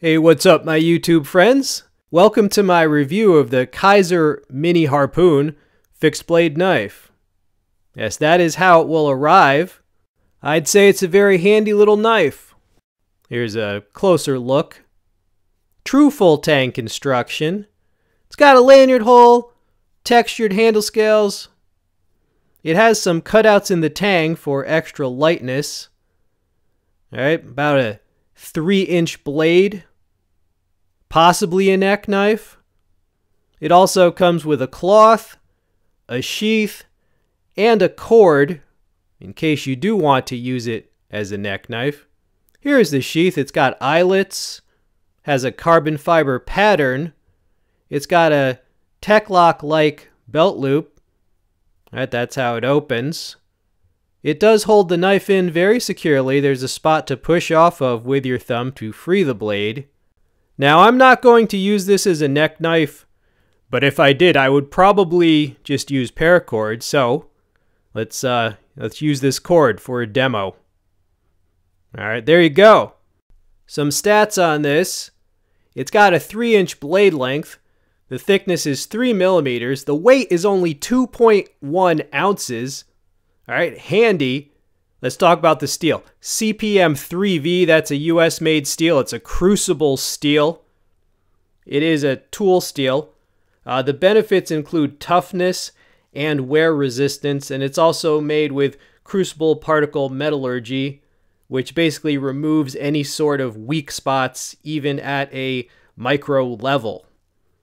Hey, what's up, my YouTube friends? Welcome to my review of the Kizer Mini Harpoon fixed blade knife. Yes, that is how it will arrive. I'd say it's a very handy little knife. Here's a closer look. True full tang construction. It's got a lanyard hole, textured handle scales. It has some cutouts in the tang for extra lightness. Alright, about a 3-inch blade. Possibly a neck knife. It also comes with a cloth, a sheath, and a cord in case you do want to use it as a neck knife. Here's the sheath. It's got eyelets, has a carbon fiber pattern. It's got a Tech-Lock-like belt loop. Right, that's how it opens. It does hold the knife in very securely. There's a spot to push off of with your thumb to free the blade. Now, I'm not going to use this as a neck knife, but if I did, I would probably just use paracord. So let's use this cord for a demo. All right, there you go. Some stats on this. It's got a 3-inch blade length. The thickness is 3 millimeters. The weight is only 2.1 ounces. All right, handy. Let's talk about the steel. CPM-3V, that's a US-made steel. It's a crucible steel. It is a tool steel. The benefits include toughness and wear resistance, and it's also made with crucible particle metallurgy, which basically removes any sort of weak spots, even at a micro level.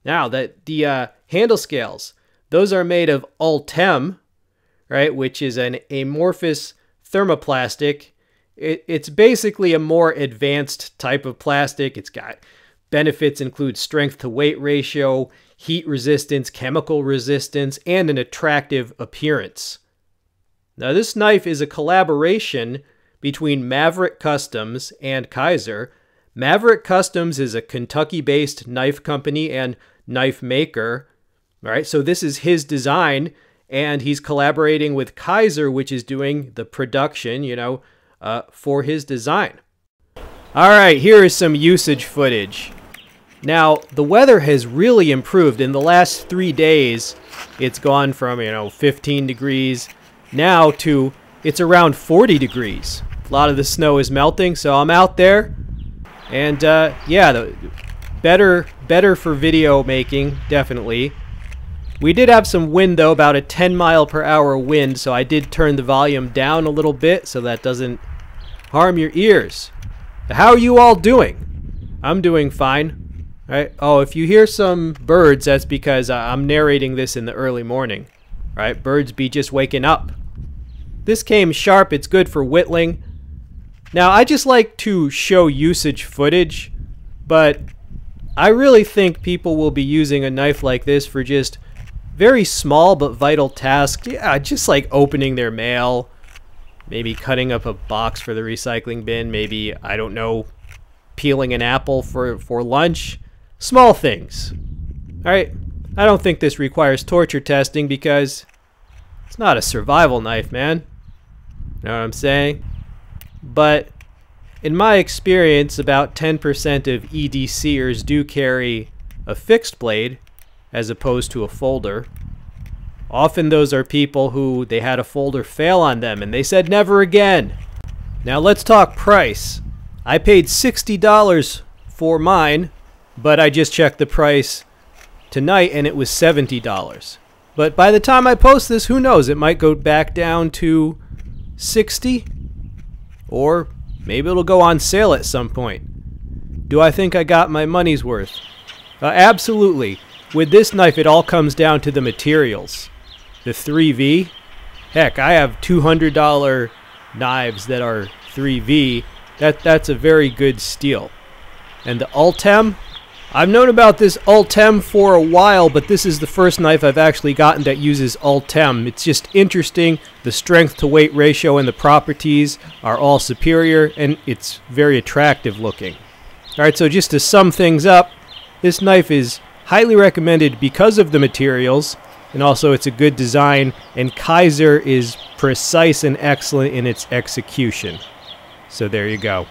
Now, the handle scales, those are made of Ultem, right, which is an amorphous thermoplastic. It's basically a more advanced type of plastic. It's got benefits include strength to weight ratio, heat resistance, chemical resistance, and an attractive appearance. Now, this knife is a collaboration between Maverick Customs and Kizer. Maverick Customs is a Kentucky-based knife company and knife maker. All right, so this is his design, and he's collaborating with Kizer, which is doing the production, for his design. All right, here is some usage footage. Now, the weather has really improved. In the last 3 days, it's gone from, 15 degrees now to it's around 40 degrees. A lot of the snow is melting, so I'm out there. And, yeah, better for video making, definitely. We did have some wind, though, about a 10-mile-per-hour wind, so I did turn the volume down a little bit so that doesn't harm your ears. How are you all doing? I'm doing fine. All right. Oh, if you hear some birds, that's because I'm narrating this in the early morning. All right, birds be just waking up. This came sharp. It's good for whittling. Now, I just like to show usage footage, but I really think people will be using a knife like this for just very small but vital tasks. Yeah, just like opening their mail, maybe cutting up a box for the recycling bin, maybe, I don't know, peeling an apple for lunch. Small things. All right, I don't think this requires torture testing because it's not a survival knife, man. You know what I'm saying? But in my experience, about 10% of EDCers do carry a fixed blade as opposed to a folder. Often those are people who they had a folder fail on them and they said never again. Now let's talk price. I paid $60 for mine, but I just checked the price tonight and it was $70. But by the time I post this, who knows, it might go back down to $60, or maybe it'll go on sale at some point. Do I think I got my money's worth? Absolutely. With this knife, it all comes down to the materials. The 3V, heck, I have $200 knives that are 3V. That's a very good steel. And the Ultem, I've known about this Ultem for a while, but this is the first knife I've actually gotten that uses Ultem. It's just interesting. The strength to weight ratio and the properties are all superior, and it's very attractive looking. All right, so just to sum things up, this knife is highly recommended because of the materials, and also it's a good design, and Kizer is precise and excellent in its execution. So there you go.